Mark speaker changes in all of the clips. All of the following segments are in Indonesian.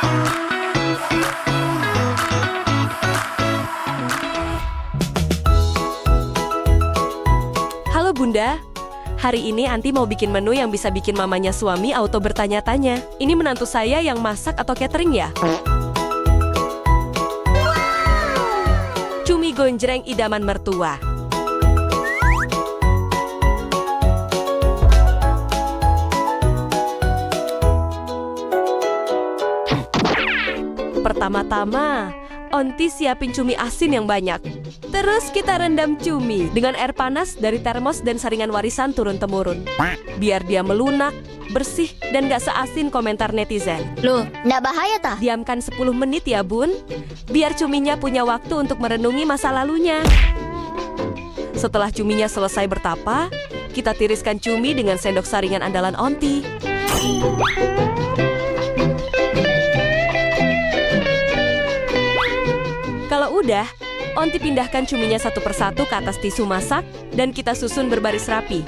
Speaker 1: Halo Bunda, hari ini Anti mau bikin menu yang bisa bikin mamanya suami auto bertanya-tanya. Ini menantu saya yang masak atau catering ya? Cumi gonjreng idaman mertua. Pertama-tama, Onti siapin cumi asin yang banyak. Terus kita rendam cumi dengan air panas dari termos dan saringan warisan turun-temurun. Biar dia melunak, bersih, dan gak seasin komentar netizen.
Speaker 2: Loh, nggak bahaya tah?
Speaker 1: Diamkan 10 menit ya Bun, biar cuminya punya waktu untuk merenungi masa lalunya. Setelah cuminya selesai bertapa, kita tiriskan cumi dengan sendok saringan andalan Onti. Kalau udah, Onti pindahkan cuminya satu persatu ke atas tisu masak dan kita susun berbaris rapi.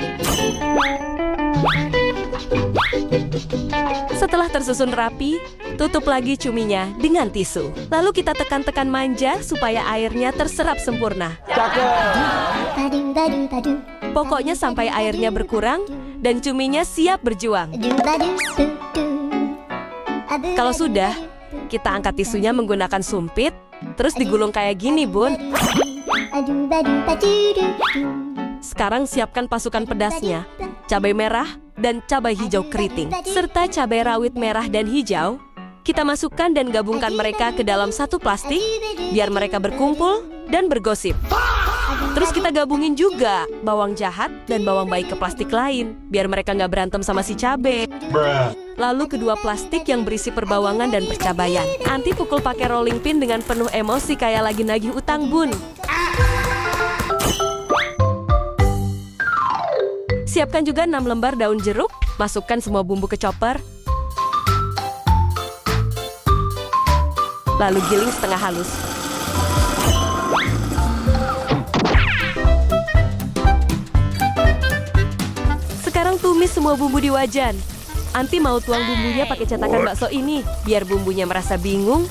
Speaker 1: Setelah tersusun rapi, tutup lagi cuminya dengan tisu. Lalu kita tekan-tekan manja supaya airnya terserap sempurna. Pokoknya sampai airnya berkurang dan cuminya siap berjuang. Kalau sudah, kita angkat tisunya menggunakan sumpit, terus digulung kayak gini, Bun. Sekarang siapkan pasukan pedasnya, cabai merah dan cabai hijau keriting, serta cabai rawit merah dan hijau. Kita masukkan dan gabungkan mereka ke dalam satu plastik, biar mereka berkumpul dan bergosip. Terus kita gabungin juga bawang jahat dan bawang baik ke plastik lain, biar mereka nggak berantem sama si cabai. Lalu kedua plastik yang berisi perbawangan dan percabayan. Anti pukul pakai rolling pin dengan penuh emosi kayak lagi nagih utang, Bun. Siapkan juga 6 lembar daun jeruk, masukkan semua bumbu ke chopper. Lalu giling setengah halus. Sekarang tumis semua bumbu di wajan. Anti mau tuang bumbunya pakai cetakan bakso ini, biar bumbunya merasa bingung.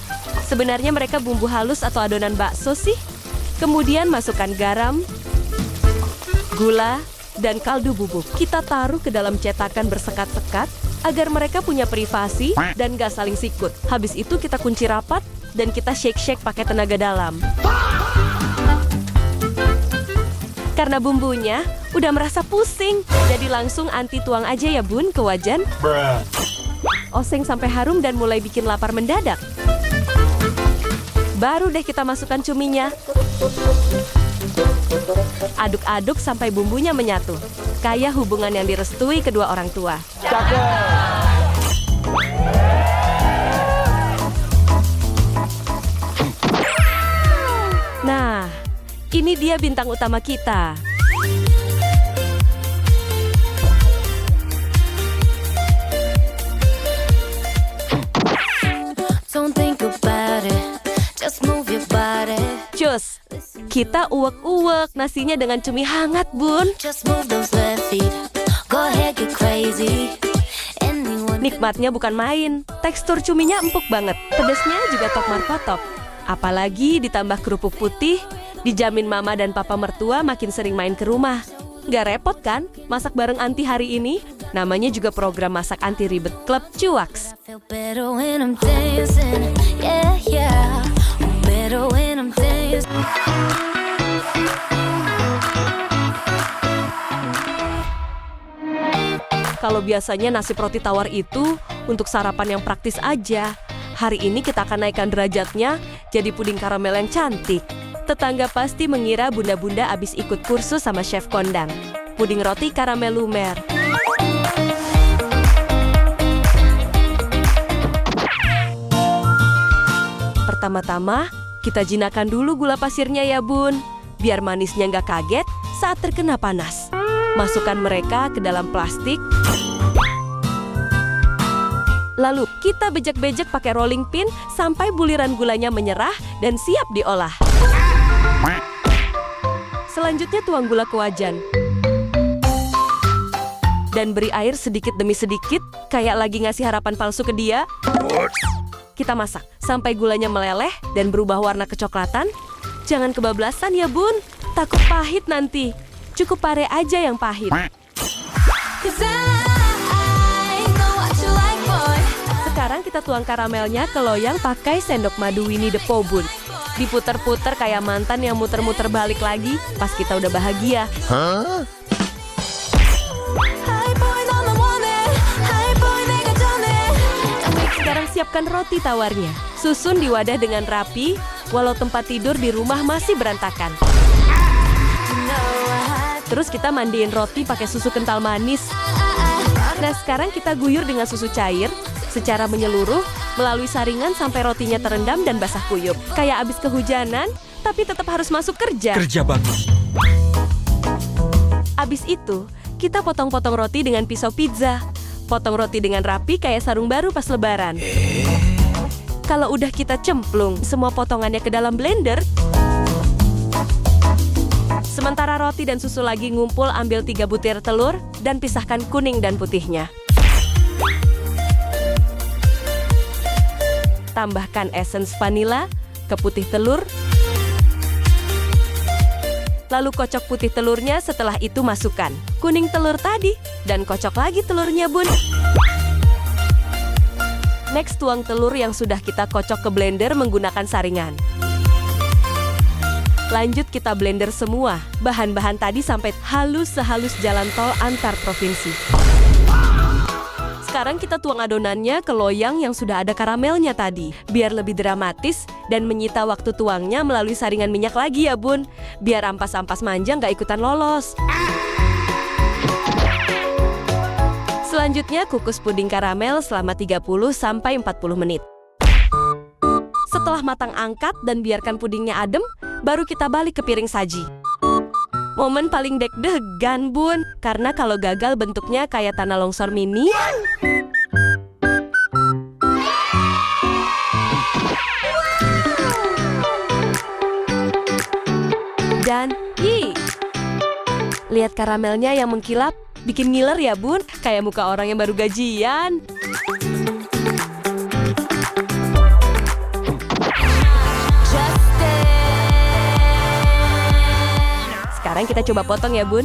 Speaker 1: Sebenarnya mereka bumbu halus atau adonan bakso sih. Kemudian masukkan garam, gula, dan kaldu bubuk. Kita taruh ke dalam cetakan bersekat-sekat agar mereka punya privasi dan gak saling sikut. Habis itu kita kunci rapat dan kita shake-shake pakai tenaga dalam. Karena bumbunya udah merasa pusing, jadi langsung Anti tuang aja ya Bun ke wajan. Oseng sampai harum dan mulai bikin lapar mendadak. Baru deh kita masukkan cuminya. Aduk-aduk sampai bumbunya menyatu. Kayak hubungan yang direstui kedua orang tua. Nah, ini dia bintang utama kita. Cus, kita uwek-uwek nasinya dengan cumi hangat, Bun. Nikmatnya bukan main. Tekstur cuminya empuk banget. Pedasnya juga top markotop. Apalagi ditambah kerupuk putih, dijamin mama dan papa mertua makin sering main ke rumah. Gak repot kan masak bareng Anti hari ini? Namanya juga program masak anti ribet Klub Cuaks. Kalau biasanya nasi roti tawar itu untuk sarapan yang praktis aja. Hari ini kita akan naikkan derajatnya jadi puding karamel yang cantik. Tetangga pasti mengira bunda-bunda abis ikut kursus sama chef kondang. Puding roti karamel lumer. Pertama-tama, kita jinakan dulu gula pasirnya ya Bun. Biar manisnya nggak kaget saat terkena panas. Masukkan mereka ke dalam plastik. Lalu kita bejek-bejek pakai rolling pin sampai buliran gulanya menyerah dan siap diolah. Selanjutnya tuang gula ke wajan. Dan beri air sedikit demi sedikit, kayak lagi ngasih harapan palsu ke dia. kita masak sampai gulanya meleleh dan berubah warna kecoklatan. Jangan kebablasan ya bun, takut pahit nanti. Cukup pare aja yang pahit. Sekarang kita tuang karamelnya ke loyang pakai sendok madu Winnie the Pooh bun. Diputer-puter kayak mantan yang muter-muter balik lagi pas kita udah bahagia. Sekarang siapkan roti tawarnya. Susun di wadah dengan rapi, walau tempat tidur di rumah masih berantakan. Terus kita mandiin roti pakai susu kental manis. Nah, sekarang kita guyur dengan susu cair secara menyeluruh melalui saringan sampai rotinya terendam dan basah kuyup. Kayak abis kehujanan, tapi tetap harus masuk kerja.
Speaker 2: Kerja bagus.
Speaker 1: Abis itu, kita potong-potong roti dengan pisau pizza. Potong roti dengan rapi kayak sarung baru pas lebaran. Kalau udah kita cemplung semua potongannya ke dalam blender, sementara roti dan susu lagi ngumpul, ambil 3 butir telur dan pisahkan kuning dan putihnya. Tambahkan essence vanila ke putih telur. Lalu kocok putih telurnya, setelah itu masukkan kuning telur tadi dan kocok lagi telurnya bun. Next, tuang telur yang sudah kita kocok ke blender menggunakan saringan. Lanjut kita blender semua bahan-bahan tadi sampai halus sehalus jalan tol antar provinsi. Sekarang kita tuang adonannya ke loyang yang sudah ada karamelnya tadi. Biar lebih dramatis dan menyita waktu tuangnya melalui saringan minyak lagi ya bun. Biar ampas-ampas manja nggak ikutan lolos. Selanjutnya kukus puding karamel selama 30-40 menit. Setelah matang angkat dan biarkan pudingnya adem, baru kita balik ke piring saji. Momen paling deg-degan bun, karena kalau gagal bentuknya kayak tanah longsor mini. Dan, lihat karamelnya yang mengkilap, bikin ngiler ya bun, kayak muka orang yang baru gajian. Sekarang kita coba potong ya bun.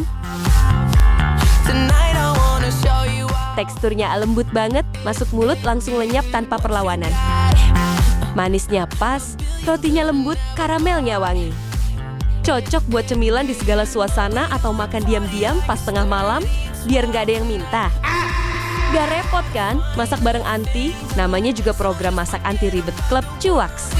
Speaker 1: Teksturnya lembut banget, masuk mulut langsung lenyap tanpa perlawanan. Manisnya pas, rotinya lembut, karamelnya wangi. Cocok buat cemilan di segala suasana atau makan diam-diam pas tengah malam, biar nggak ada yang minta. Gak repot kan, masak bareng Anti, namanya juga program masak anti ribet Klub Cuaks.